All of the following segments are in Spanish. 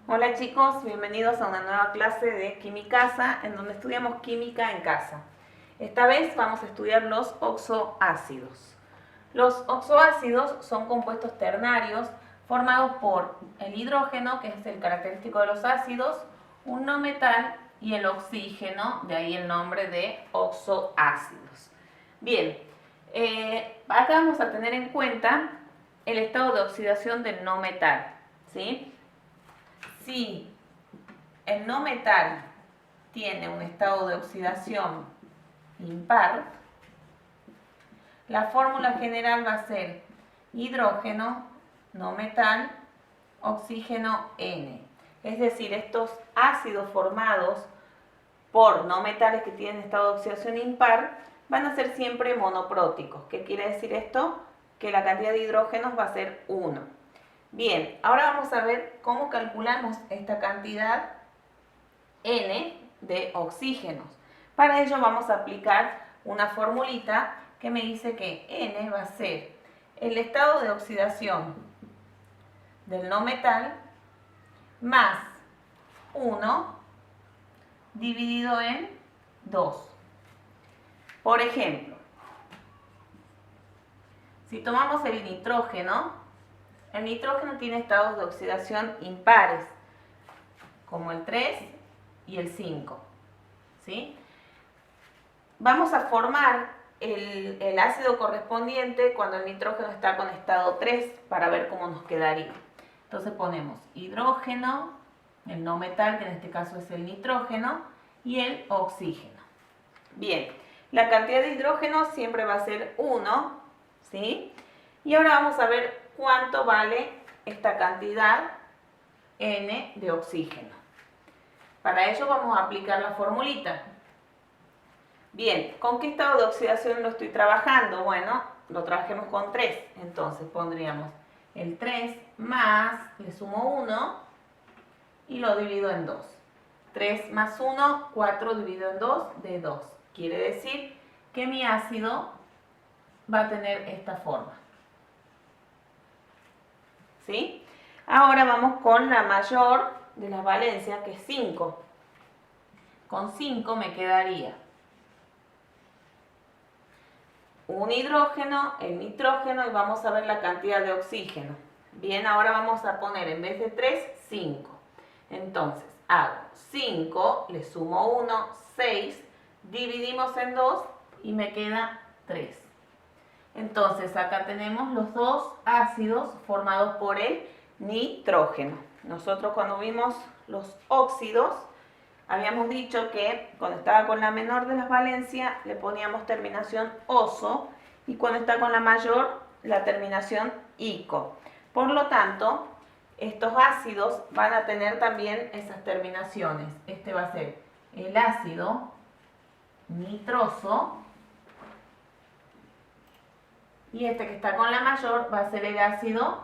Hola chicos, bienvenidos a una nueva clase de Quimicasa, en donde estudiamos química en casa. Esta vez vamos a estudiar los oxoácidos. Los oxoácidos son compuestos ternarios formados por el hidrógeno, que es el característico de los ácidos, un no metal y el oxígeno, de ahí el nombre de oxoácidos. Bien, acá vamos a tener en cuenta el estado de oxidación del no metal, ¿sí? Si el no metal tiene un estado de oxidación impar, la fórmula general va a ser hidrógeno, no metal, oxígeno N. Es decir, estos ácidos formados por no metales que tienen estado de oxidación impar van a ser siempre monopróticos. ¿Qué quiere decir esto? Que la cantidad de hidrógenos va a ser 1. Bien, ahora vamos a ver cómo calculamos esta cantidad N de oxígenos. Para ello vamos a aplicar una formulita que me dice que N va a ser el estado de oxidación del no metal más 1 dividido en 2. Por ejemplo, si tomamos el nitrógeno tiene estados de oxidación impares, como el 3 y el 5. ¿Sí? Vamos a formar el ácido correspondiente cuando el nitrógeno está con estado 3 para ver cómo nos quedaría. Entonces ponemos hidrógeno, el no metal, que en este caso es el nitrógeno, y el oxígeno. Bien, la cantidad de hidrógeno siempre va a ser 1, ¿sí? Y ahora vamos a ver cuánto vale esta cantidad N de oxígeno. Para ello vamos a aplicar la formulita. Bien, ¿con qué estado de oxidación lo estoy trabajando? Bueno, lo trabajemos con 3. Entonces pondríamos el 3 más, le sumo 1 y lo divido en 2. 3 más 1, 4 dividido en 2 de 2. Quiere decir que mi ácido va a tener esta forma. ¿Sí? Ahora vamos con la mayor de las valencias, que es 5. Con 5 me quedaría un hidrógeno, el nitrógeno, y vamos a ver la cantidad de oxígeno. Bien, ahora vamos a poner en vez de 3, 5. Entonces hago 5, le sumo 1, 6, dividimos en 2 y me queda 3. Entonces acá tenemos los dos ácidos formados por el nitrógeno. Nosotros cuando vimos los óxidos habíamos dicho que cuando estaba con la menor de las valencias le poníamos terminación oso y cuando está con la mayor la terminación ico. Por lo tanto, estos ácidos van a tener también esas terminaciones. Este va a ser el ácido nitroso y este que está con la mayor va a ser el ácido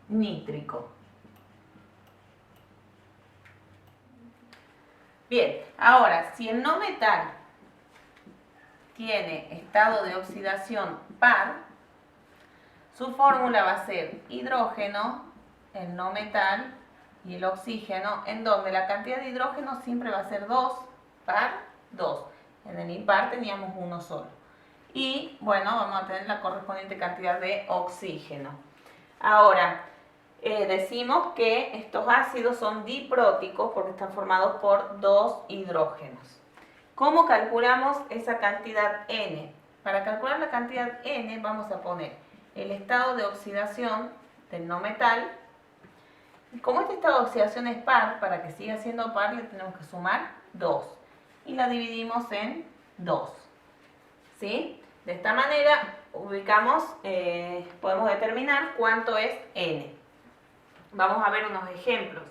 nítrico. Bien, ahora, si el no metal tiene estado de oxidación par, su fórmula va a ser hidrógeno, el no metal y el oxígeno, en donde la cantidad de hidrógeno siempre va a ser 2, par, 2. En el impar teníamos uno solo. Y, bueno, vamos a tener la correspondiente cantidad de oxígeno. Ahora, decimos que estos ácidos son dipróticos porque están formados por 2 hidrógenos. ¿Cómo calculamos esa cantidad N? Para calcular la cantidad N vamos a poner el estado de oxidación del no metal. Y como este estado de oxidación es par, para que siga siendo par le tenemos que sumar 2. Y la dividimos en 2. ¿Sí? De esta manera ubicamos, podemos determinar cuánto es N. Vamos a ver unos ejemplos.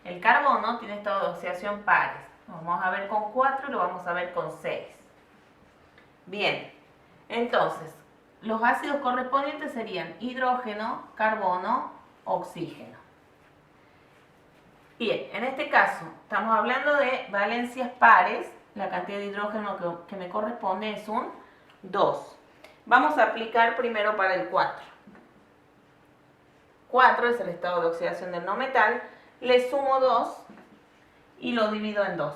El carbono tiene estado de oxidación pares. Lo vamos a ver con 4 y lo vamos a ver con 6. Bien, entonces, los ácidos correspondientes serían hidrógeno, carbono, oxígeno. Bien, en este caso, estamos hablando de valencias pares. La cantidad de hidrógeno que me corresponde es un 2. Vamos a aplicar primero para el 4. 4 es el estado de oxidación del no metal, le sumo 2 y lo divido en 2.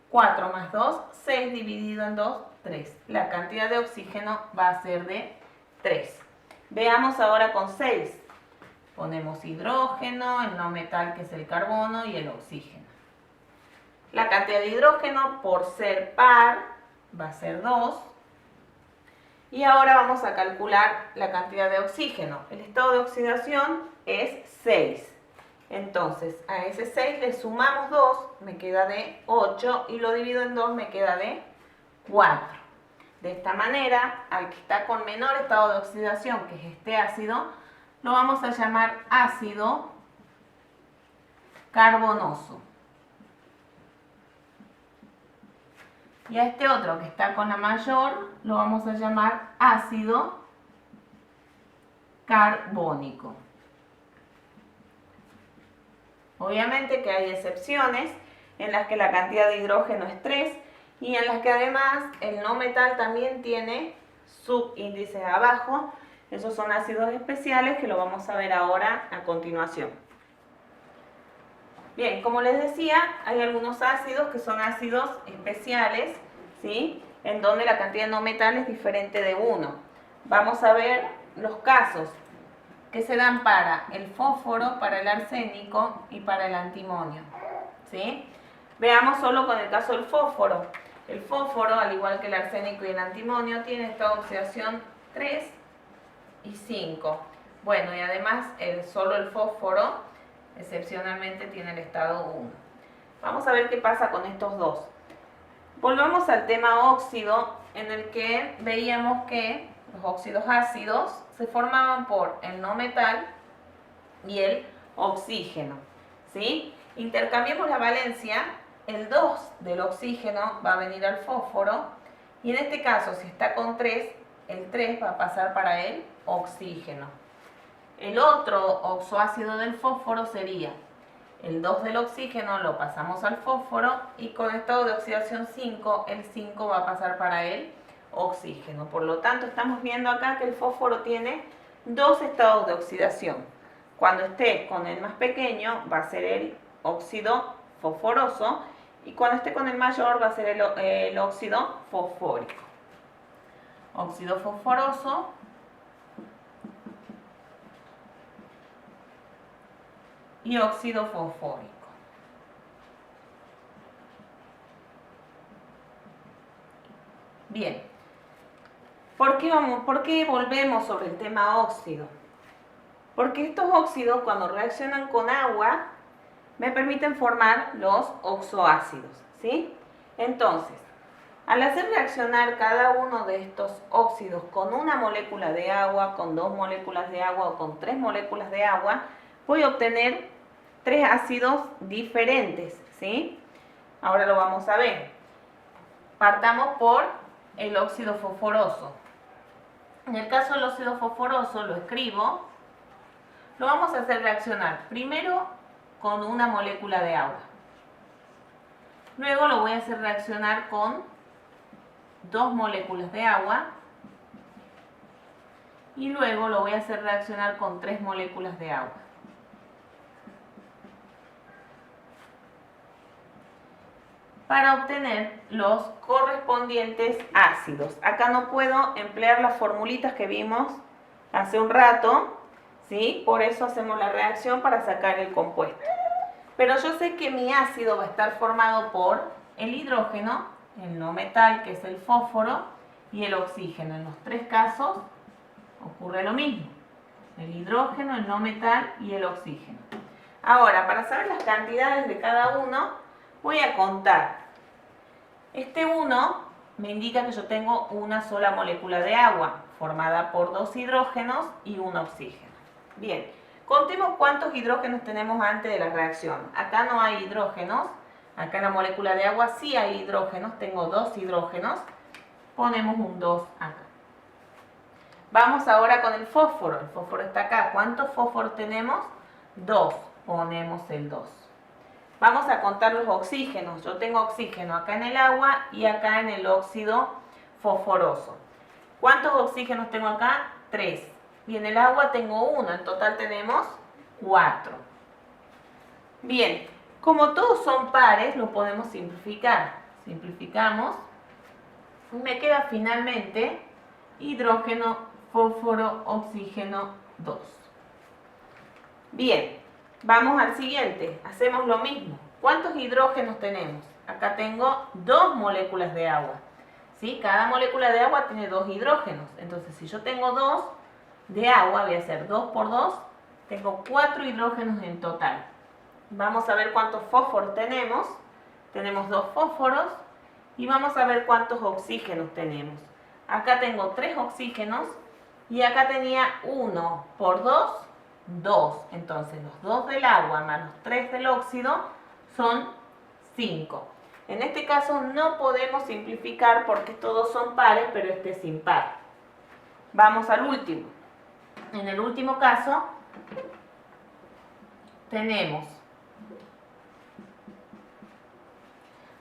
4 más 2, 6 dividido en 2, 3. La cantidad de oxígeno va a ser de 3. Veamos ahora con 6. Ponemos hidrógeno, el no metal que es el carbono y el oxígeno. La cantidad de hidrógeno por ser par va a ser 2. Y ahora vamos a calcular la cantidad de oxígeno. El estado de oxidación es 6. Entonces, a ese 6 le sumamos 2, me queda de 8, y lo divido en 2, me queda de 4. De esta manera, al que está con menor estado de oxidación, que es este ácido, lo vamos a llamar ácido carbonoso. Y a este otro, que está con la mayor, lo vamos a llamar ácido carbónico. Obviamente que hay excepciones en las que la cantidad de hidrógeno es 3 y en las que además el no metal también tiene subíndices abajo. Esos son ácidos especiales que lo vamos a ver ahora a continuación. Bien, como les decía, hay algunos ácidos que son ácidos especiales, ¿sí? En donde la cantidad de no metal es diferente de 1. Vamos a ver los casos que se dan para el fósforo, para el arsénico y para el antimonio, ¿sí? Veamos solo con el caso del fósforo. El fósforo, al igual que el arsénico y el antimonio, tiene estado de oxidación 3 y 5. Bueno, y además solo el fósforo, excepcionalmente, tiene el estado 1. Vamos a ver qué pasa con estos dos. Volvamos al tema óxido, en el que veíamos que los óxidos ácidos se formaban por el no metal y el oxígeno, ¿sí? Intercambiemos la valencia, el 2 del oxígeno va a venir al fósforo, y en este caso, si está con 3, el 3 va a pasar para el oxígeno. El otro oxoácido del fósforo sería el 2 del oxígeno, lo pasamos al fósforo, y con estado de oxidación 5, el 5 va a pasar para el oxígeno. Por lo tanto, estamos viendo acá que el fósforo tiene dos estados de oxidación. Cuando esté con el más pequeño va a ser el óxido fosforoso, y cuando esté con el mayor va a ser el óxido fosfórico. Óxido fosforoso y óxido fosfórico. Bien, ¿por qué volvemos sobre el tema óxido? Porque estos óxidos, cuando reaccionan con agua, me permiten formar los oxoácidos, ¿sí? Entonces, al hacer reaccionar cada uno de estos óxidos con una molécula de agua, con 2 moléculas de agua o con 3 moléculas de agua, voy a obtener 3 ácidos diferentes, ¿sí? Ahora lo vamos a ver. Partamos por el óxido fosforoso. En el caso del óxido fosforoso, lo escribo, lo vamos a hacer reaccionar primero con una molécula de agua. Luego lo voy a hacer reaccionar con 2 moléculas de agua. Y luego lo voy a hacer reaccionar con 3 moléculas de agua. Para obtener los correspondientes ácidos. Acá no puedo emplear las formulitas que vimos hace un rato, ¿sí? Por eso hacemos la reacción para sacar el compuesto. Pero yo sé que mi ácido va a estar formado por el hidrógeno, el no metal, que es el fósforo, y el oxígeno. En los 3 casos ocurre lo mismo. El hidrógeno, el no metal y el oxígeno. Ahora, para saber las cantidades de cada uno, voy a contar. Este 1 me indica que yo tengo una sola molécula de agua, formada por 2 hidrógenos y un oxígeno. Bien, contemos cuántos hidrógenos tenemos antes de la reacción. Acá no hay hidrógenos, acá en la molécula de agua sí hay hidrógenos, tengo 2 hidrógenos, ponemos un 2 acá. Vamos ahora con el fósforo está acá. ¿Cuántos fósforos tenemos? 2, ponemos el 2. Vamos a contar los oxígenos. Yo tengo oxígeno acá en el agua y acá en el óxido fosforoso. ¿Cuántos oxígenos tengo acá? 3. Y en el agua tengo 1, en total tenemos 4. Bien, como todos son pares, lo podemos simplificar. Simplificamos. Y me queda finalmente hidrógeno, fósforo, oxígeno, 2. Bien, vamos al siguiente. Hacemos lo mismo. ¿Cuántos hidrógenos tenemos? Acá tengo 2 moléculas de agua. ¿Sí? Cada molécula de agua tiene 2 hidrógenos. Entonces, si yo tengo 2 de agua, voy a hacer 2 por 2. Tengo 4 hidrógenos en total. Vamos a ver cuántos fósforos tenemos. Tenemos 2 fósforos. Y vamos a ver cuántos oxígenos tenemos. Acá tengo 3 oxígenos. Y acá tenía 1 por 2, 2. Entonces, los 2 del agua más los 3 del óxido son 5. En este caso no podemos simplificar porque todos son pares, pero este es impar. Vamos al último. En el último caso tenemos,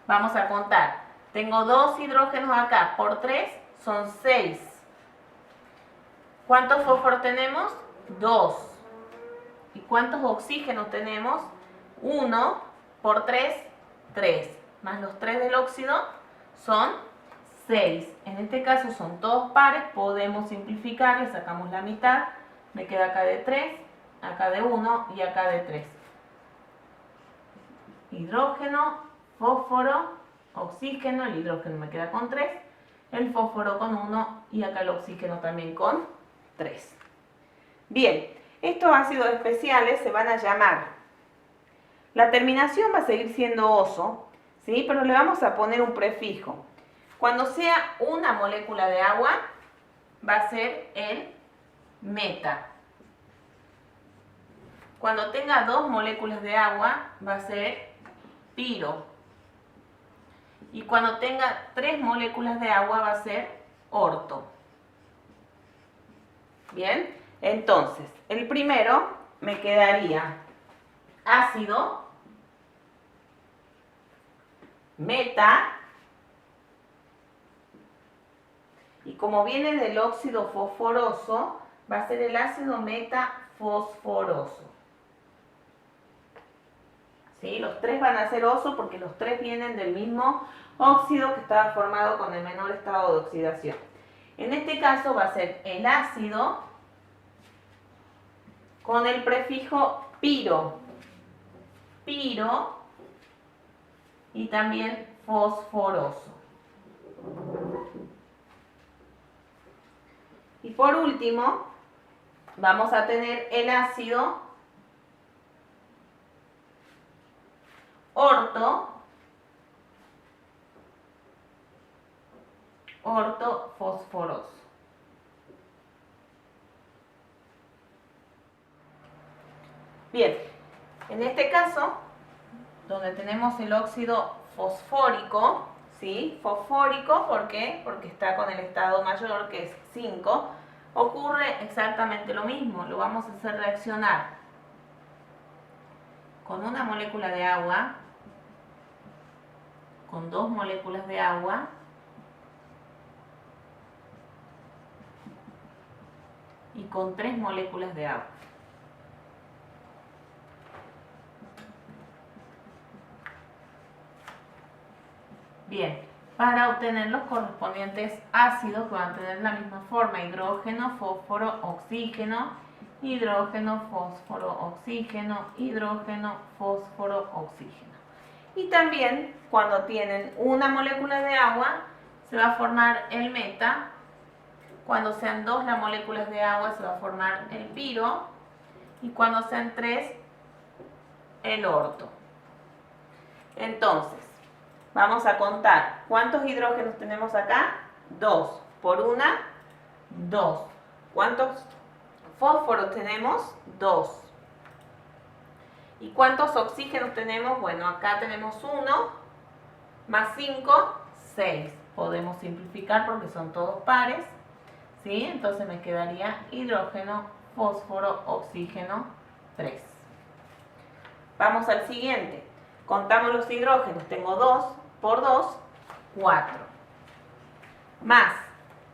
vamos a contar, tengo 2 hidrógenos acá, por 3 son 6. ¿Cuántos fósforos tenemos? 2. ¿Y cuántos oxígenos tenemos? 1 por 3, 3. Más los 3 del óxido son 6. En este caso son todos pares, podemos simplificar, le sacamos la mitad, me queda acá de 3, acá de 1 y acá de 3. Hidrógeno, fósforo, oxígeno, el hidrógeno me queda con 3, el fósforo con 1 y acá el oxígeno también con 3. Bien, estos ácidos especiales se van a llamar, la terminación va a seguir siendo oso, ¿sí? Pero le vamos a poner un prefijo. Cuando sea una molécula de agua, va a ser el meta. Cuando tenga 2 moléculas de agua, va a ser piro. Y cuando tenga 3 moléculas de agua, va a ser orto. Bien, entonces, el primero me quedaría ácido, meta, y como viene del óxido fosforoso, va a ser el ácido metafosforoso. ¿Sí? Los 3 van a ser oso porque los 3 vienen del mismo óxido que estaba formado con el menor estado de oxidación. En este caso va a ser el ácido con el prefijo piro. Piro y también fosforoso. Y por último, vamos a tener el ácido ortofosforoso. Bien, en este caso, donde tenemos el óxido fosfórico, ¿sí? Fosfórico, ¿por qué? Porque está con el estado mayor, que es 5. Ocurre exactamente lo mismo. Lo vamos a hacer reaccionar con una molécula de agua, con 2 moléculas de agua, y con 3 moléculas de agua. Bien, para obtener los correspondientes ácidos que van a tener la misma forma, hidrógeno, fósforo, oxígeno, hidrógeno, fósforo, oxígeno, hidrógeno, fósforo, oxígeno. Y también cuando tienen una molécula de agua se va a formar el meta, cuando sean 2 las moléculas de agua se va a formar el piro y cuando sean 3 el orto. Entonces, vamos a contar. ¿Cuántos hidrógenos tenemos acá? 2. Por una, 2. ¿Cuántos fósforos tenemos? 2. ¿Y cuántos oxígenos tenemos? Bueno, acá tenemos 1, más 5, 6. Podemos simplificar porque son todos pares, ¿sí? Entonces me quedaría hidrógeno, fósforo, oxígeno, 3. Vamos al siguiente. Contamos los hidrógenos. Tengo 2 por 2, 4. Más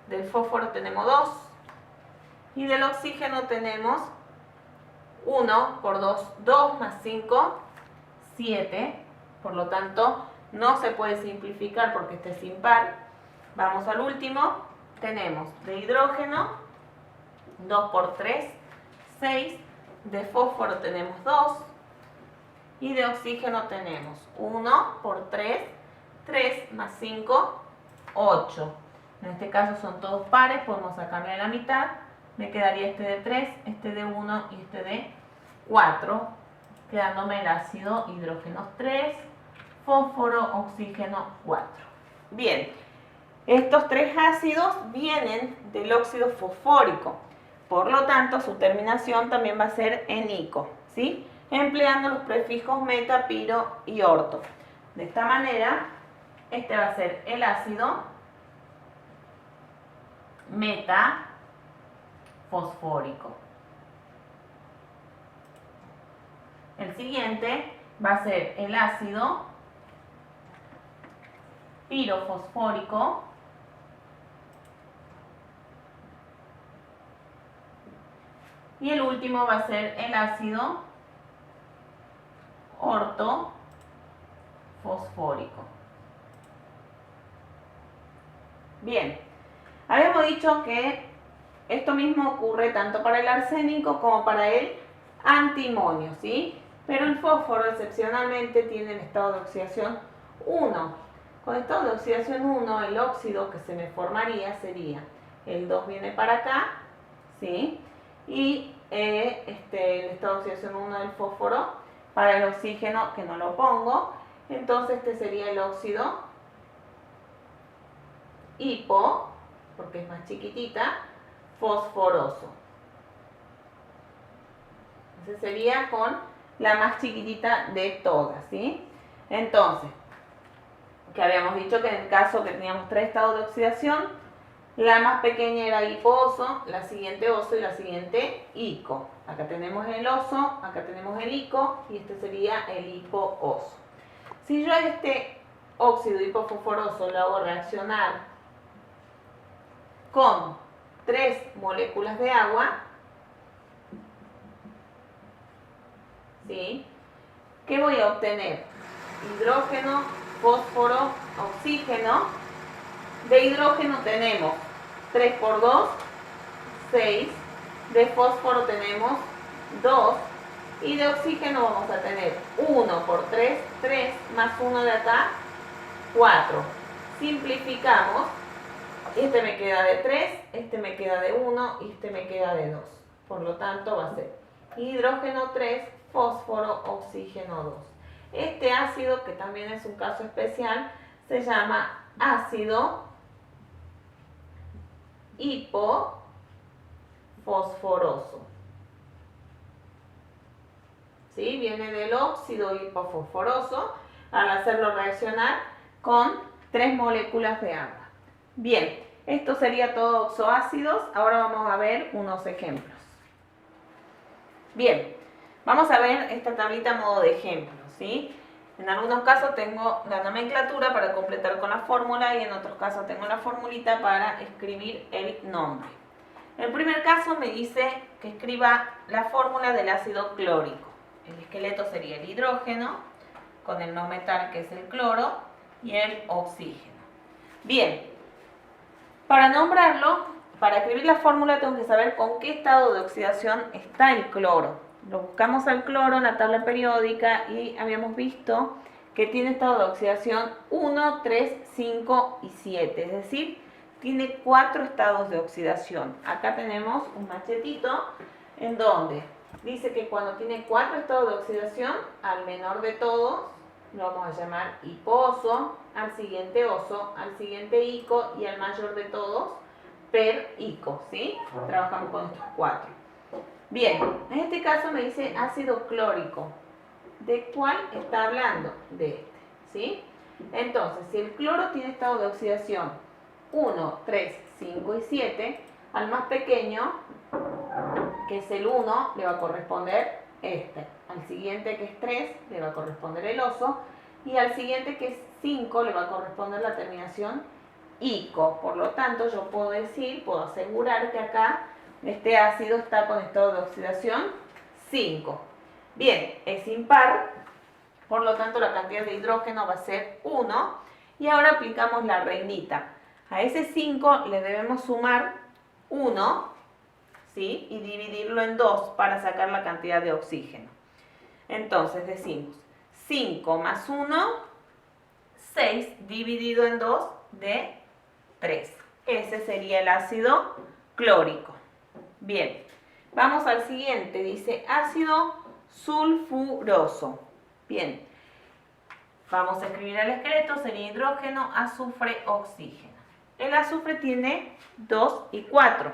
del fósforo tenemos 2. Y del oxígeno tenemos 1 por 2, 2 más 5, 7. Por lo tanto, no se puede simplificar porque este es impar. Vamos al último. Tenemos de hidrógeno 2 por 3, 6. De fósforo tenemos 2. Y de oxígeno tenemos 1 por 3, 3 más 5, 8. En este caso son todos pares, podemos sacarle la mitad. Me quedaría este de 3, este de 1 y este de 4, quedándome el ácido hidrógeno 3, fósforo, oxígeno 4. Bien, estos tres ácidos vienen del óxido fosfórico, por lo tanto su terminación también va a ser en ico, ¿sí? Empleando los prefijos meta, piro y orto. De esta manera, este va a ser el ácido metafosfórico. El siguiente va a ser el ácido pirofosfórico. Y el último va a ser el ácido ortofosfórico. Bien, habíamos dicho que esto mismo ocurre tanto para el arsénico como para el antimonio, ¿sí? Pero el fósforo excepcionalmente tiene el estado de oxidación 1. Con estado de oxidación 1, el óxido que se me formaría sería el 2 viene para acá, ¿sí? Y el estado de oxidación 1 del fósforo para el oxígeno, que no lo pongo, entonces este sería el óxido hipo, porque es más chiquitita, fosforoso. Ese sería con la más chiquitita de todas, ¿sí? Entonces, que habíamos dicho que en el caso que teníamos tres estados de oxidación, la más pequeña era hipo-oso, la siguiente oso y la siguiente ico. Acá tenemos el oso, acá tenemos el ico y este sería el hipo-oso. Si yo a este óxido hipofosforoso lo hago reaccionar con 3 moléculas de agua, ¿sí? ¿Qué voy a obtener? Hidrógeno, fósforo, oxígeno. De hidrógeno tenemos 3 por 2, 6. De fósforo tenemos 2. Y de oxígeno vamos a tener 1 por 3, 3 más 1 de acá, 4. Simplificamos. Este me queda de 3, este me queda de 1 y este me queda de 2. Por lo tanto va a ser hidrógeno 3, fósforo, oxígeno 2. Este ácido, que también es un caso especial, se llama ácido hipofosforoso. ¿Sí? Viene del óxido hipofosforoso al hacerlo reaccionar con 3 moléculas de agua. Bien, esto sería todo oxoácidos. Ahora vamos a ver unos ejemplos. Bien, vamos a ver esta tablita a modo de ejemplo, ¿sí? En algunos casos tengo la nomenclatura para completar con la fórmula y en otros casos tengo la formulita para escribir el nombre. En el primer caso me dice que escriba la fórmula del ácido clórico. El esqueleto sería el hidrógeno, con el no metal que es el cloro, y el oxígeno. Bien, para nombrarlo, para escribir la fórmula tengo que saber con qué estado de oxidación está el cloro. Lo buscamos al cloro en la tabla periódica y habíamos visto que tiene estado de oxidación 1, 3, 5 y 7, es decir, tiene 4 estados de oxidación. Acá tenemos un machetito en donde dice que cuando tiene 4 estados de oxidación, al menor de todos lo vamos a llamar hiposo, al siguiente oso, al siguiente ico y al mayor de todos perico, ¿sí? Trabajamos con estos 4. Bien, en este caso me dice ácido clórico. ¿De cuál está hablando? De este, ¿sí? Entonces, si el cloro tiene estado de oxidación 1, 3, 5 y 7, al más pequeño, que es el 1, le va a corresponder este. Al siguiente, que es 3, le va a corresponder el oso. Y al siguiente, que es 5, le va a corresponder la terminación ico. Por lo tanto, yo puedo decir, puedo asegurar que acá Este ácido está con estado de oxidación 5. Bien, es impar, por lo tanto la cantidad de hidrógeno va a ser 1. Y ahora aplicamos la reglita. A ese 5 le debemos sumar 1, ¿sí? Y dividirlo en 2 para sacar la cantidad de oxígeno. Entonces decimos 5 más 1, 6 dividido en 2 de 3. Ese sería el ácido clórico. Bien, vamos al siguiente. Dice ácido sulfuroso. Bien, vamos a escribir el esqueleto. Sería hidrógeno, azufre, oxígeno. El azufre tiene 2 y 4.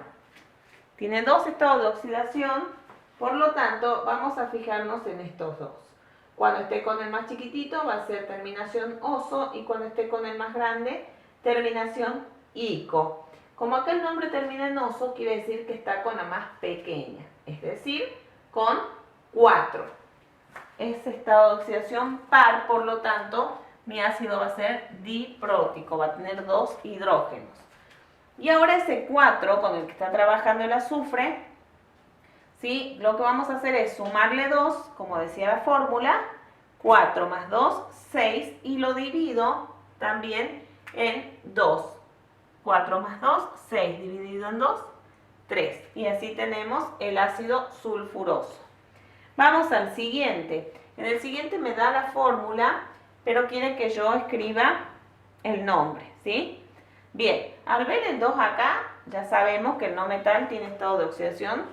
Tiene 2 estados de oxidación, por lo tanto vamos a fijarnos en estos dos. Cuando esté con el más chiquitito va a ser terminación oso y cuando esté con el más grande, terminación ico. Como acá el nombre termina en oso, quiere decir que está con la más pequeña, es decir, con 4. Es estado de oxidación par, por lo tanto, mi ácido va a ser diprótico, va a tener 2 hidrógenos. Y ahora ese 4 con el que está trabajando el azufre, ¿sí? Lo que vamos a hacer es sumarle 2, como decía la fórmula, 4 más 2, 6, y lo divido también en 2. 4 más 2, 6 dividido en 2, 3. Y así tenemos el ácido sulfuroso. Vamos al siguiente. En el siguiente me da la fórmula, pero quiere que yo escriba el nombre, ¿sí? Bien, al ver el 2 acá, ya sabemos que el no metal tiene estado de oxidación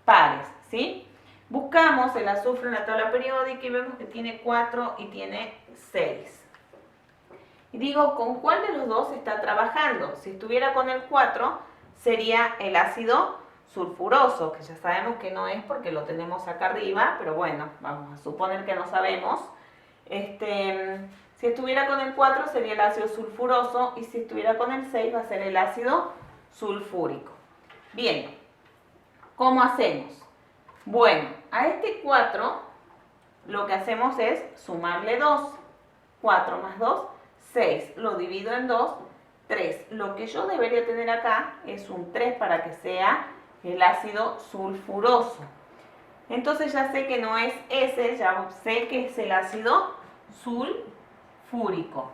pares, ¿sí? Buscamos el azufre en la tabla periódica y vemos que tiene 4 y tiene 6. Y digo, ¿con cuál de los dos está trabajando? Si estuviera con el 4, sería el ácido sulfuroso, que ya sabemos que no es porque lo tenemos acá arriba, pero bueno, vamos a suponer que no sabemos. Si estuviera con el 4 sería el ácido sulfuroso y si estuviera con el 6 va a ser el ácido sulfúrico. Bien, ¿cómo hacemos? Bueno, a este 4 lo que hacemos es sumarle 2. 4 más 2, 6. Lo divido en 2, 3. Lo que yo debería tener acá es un 3 para que sea el ácido sulfuroso. Entonces ya sé que no es ese, ya sé que es el ácido sulfúrico.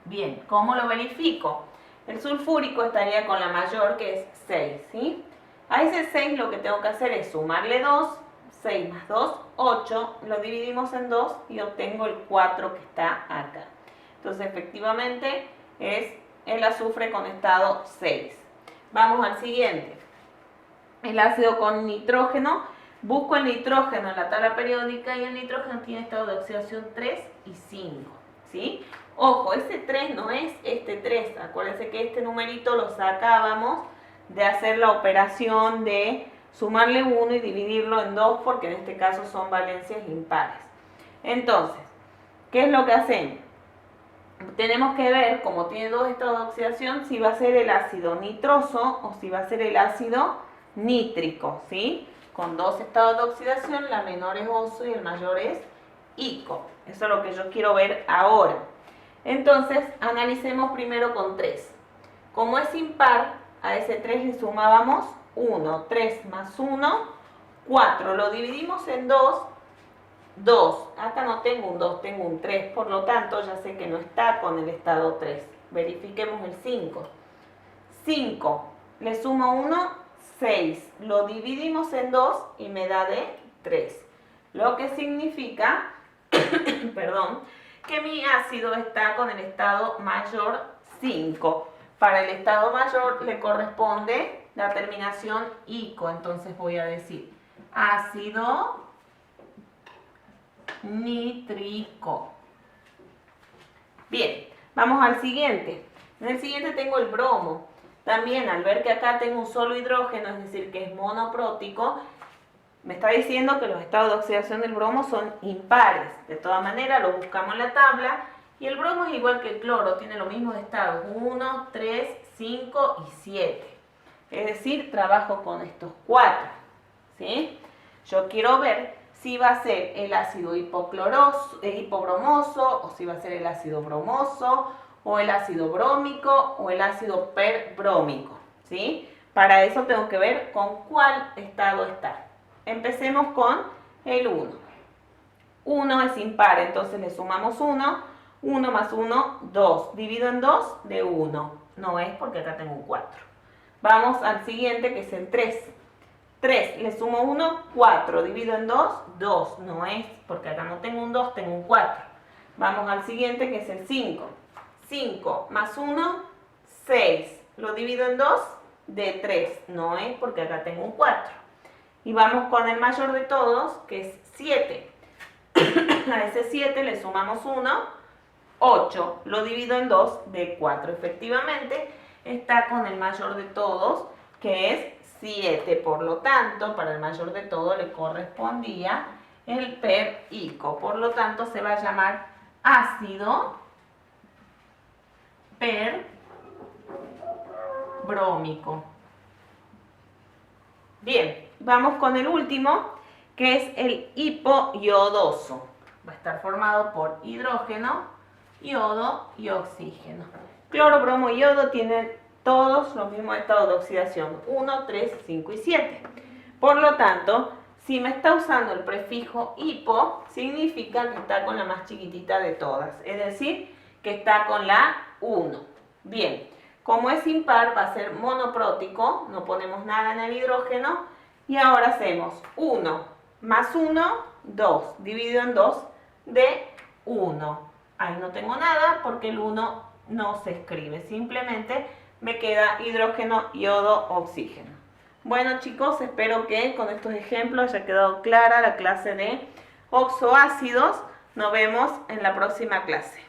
Bien, ¿cómo lo verifico? El sulfúrico estaría con la mayor, que es 6, ¿sí? A ese 6 lo que tengo que hacer es sumarle 2, 6 más 2, 8, lo dividimos en 2 y obtengo el 4 que está acá. Entonces efectivamente es el azufre con estado 6. Vamos al siguiente. El ácido con nitrógeno. Busco el nitrógeno en la tabla periódica y el nitrógeno tiene estado de oxidación 3 y 5, ¿sí? Ojo, ese 3 no es este 3. Acuérdense que este numerito lo sacábamos de hacer la operación de sumarle 1 y dividirlo en 2 porque en este caso son valencias impares. Entonces, ¿qué es lo que hacemos? Tenemos que ver, como tiene 2 estados de oxidación, si va a ser el ácido nitroso o si va a ser el ácido nítrico, ¿sí? Con 2 estados de oxidación, la menor es oso y el mayor es ico. Eso es lo que yo quiero ver ahora. Entonces, analicemos primero con 3. Como es impar, a ese 3 le sumábamos 1. 3 más 1, 4. Lo dividimos en 2, 2. Acá no tengo un 2, tengo un 3. Por lo tanto, ya sé que no está con el estado 3. Verifiquemos el 5. 5. Le sumo 1, 6. Lo dividimos en 2 y me da de 3. Lo que significa, perdón, que mi ácido está con el estado mayor 5. Para el estado mayor le corresponde la terminación ico. Entonces voy a decir ácido nítrico. Bien, vamos al siguiente. En el siguiente tengo el bromo. También al ver que acá tengo un solo hidrógeno, es decir, que es monoprótico, me está diciendo que los estados de oxidación del bromo son impares. De todas maneras, lo buscamos en la tabla. Y el bromo es igual que el cloro, tiene los mismos estados, 1, 3, 5 y 7. Es decir, trabajo con estos 4. ¿Sí? Yo quiero ver si va a ser el ácido hipobromoso o si va a ser el ácido bromoso o el ácido brómico o el ácido perbrómico, ¿sí? Para eso tengo que ver con cuál estado está. Empecemos con el 1. 1 es impar, entonces le sumamos 1. 1 más 1, 2. Divido en 2 de 1. No es porque acá tengo un 4. Vamos al siguiente, que es el 3. 3, le sumo 1, 4. Divido en 2, 2. No es porque acá no tengo un 2, tengo un 4. Vamos al siguiente, que es el 5. 5 más 1, 6. Lo divido en 2 de 3. No es porque acá tengo un 4. Y vamos con el mayor de todos, que es 7. A ese 7 le sumamos 1, 8. Lo divido en 2 de 4. Efectivamente, está con el mayor de todos, que es 7. Por lo tanto, para el mayor de todos le correspondía el perico. Por lo tanto, se va a llamar ácido perbrómico. Bien, vamos con el último, que es el hipoyodoso. Va a estar formado por hidrógeno, yodo y oxígeno. Cloro, bromo y yodo tienen todos los mismos estados de oxidación, 1, 3, 5 y 7. Por lo tanto, si me está usando el prefijo hipo, significa que está con la más chiquitita de todas, es decir, que está con la 1. Bien, como es impar, va a ser monoprótico, no ponemos nada en el hidrógeno, y ahora hacemos 1 más 1, 2, dividido en 2 de 1. Ahí no tengo nada porque el 1 no se escribe, simplemente me queda hidrógeno, yodo, oxígeno. Bueno chicos, espero que con estos ejemplos haya quedado clara la clase de oxoácidos. Nos vemos en la próxima clase.